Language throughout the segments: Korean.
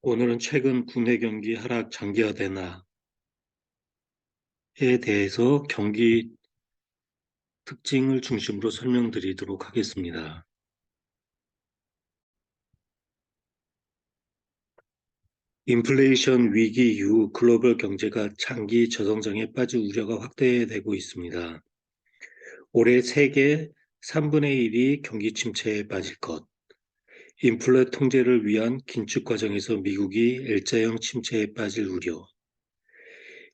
오늘은 최근 국내 경기 하락 장기화되나에 대해서 경기 특징을 중심으로 설명드리도록 하겠습니다. 인플레이션 위기 이후 글로벌 경제가 장기 저성장에 빠질 우려가 확대되고 있습니다. 올해 세계 3분의 1이 경기 침체에 빠질 것, 인플레 통제를 위한 긴축 과정에서 미국이 L자형 침체에 빠질 우려,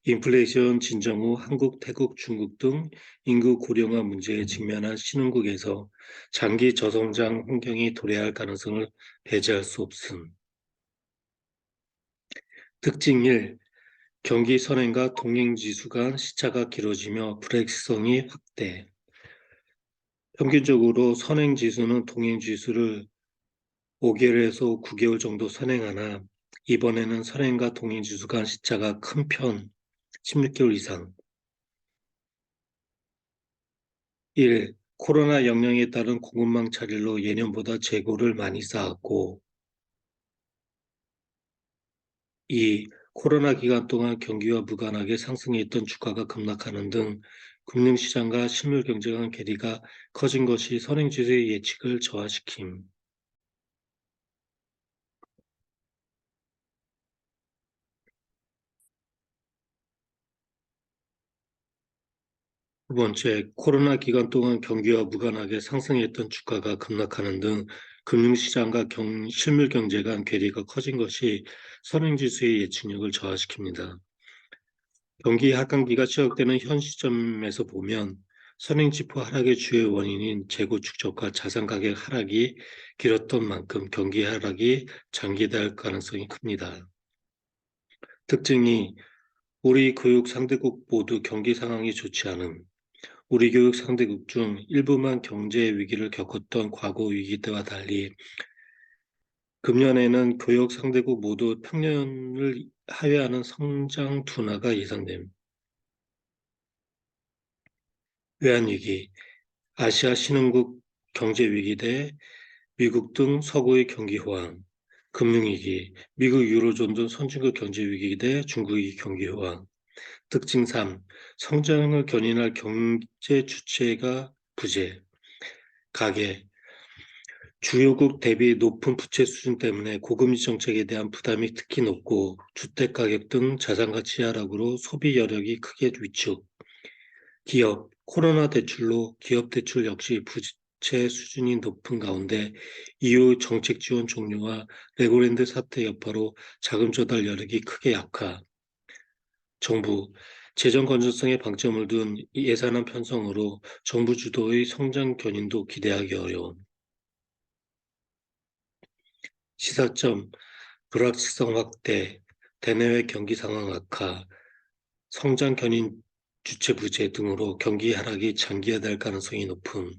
인플레이션 진정 후 한국, 태국, 중국 등 인구 고령화 문제에 직면한 신흥국에서 장기 저성장 환경이 도래할 가능성을 배제할 수 없음. 특징 1. 경기 선행과 동행지수 간 시차가 길어지며 불확실성이 확대. 평균적으로 선행지수는 동행지수를 5개월에서 9개월 정도 선행하나 이번에는 선행과 동행지수 간 시차가 큰 편 16개월 이상. 1. 코로나 영향에 따른 공급망 차질로 예년보다 재고를 많이 쌓았고 2. 코로나 기간 동안 경기와 무관하게 상승했던 주가가 급락하는 등 금융시장과 실물경제 간 괴리가 커진 것이 선행지수의 예측을 저하시킴. 두 번째, 코로나 기간 동안 경기와 무관하게 상승했던 주가가 급락하는 등 금융시장과 실물경제 간 괴리가 커진 것이 선행지수의 예측력을 저하시킵니다. 경기 하강기가 시작되는 현 시점에서 보면 선행지표 하락의 주요 원인인 재고 축적과 자산 가격 하락이 길었던 만큼 경기 하락이 장기화될 가능성이 큽니다. 특징이 우리 교육 상대국 모두 경기 상황이 좋지 않음. 우리 교육 상대국 중 일부만 경제 위기를 겪었던 과거 위기 때와 달리 금년에는 교육 상대국 모두 평년을 하회하는 성장 둔화가 예상됩니다. 외환위기, 아시아 신흥국 경제위기 대 미국 등 서구의 경기 호황, 금융위기, 미국 유로존 등 선진국 경제위기 대 중국의 경기 호황. 특징 3. 성장을 견인할 경제 주체가 부재, 가계, 주요국 대비 높은 부채 수준 때문에 고금리 정책에 대한 부담이 특히 높고 주택가격 등 자산가치 하락으로 소비 여력이 크게 위축, 기업, 코로나 대출로 기업 대출 역시 부채 수준이 높은 가운데 이후 정책 지원 종료와 레고랜드 사태 여파로 자금 조달 여력이 크게 약화. 정부, 재정 건전성에 방점을 둔 예산안 편성으로 정부 주도의 성장 견인도 기대하기 어려운. 시사점, 불확실성 확대, 대내외 경기 상황 악화, 성장 견인 주체 부재 등으로 경기 하락이 장기화될 가능성이 높음.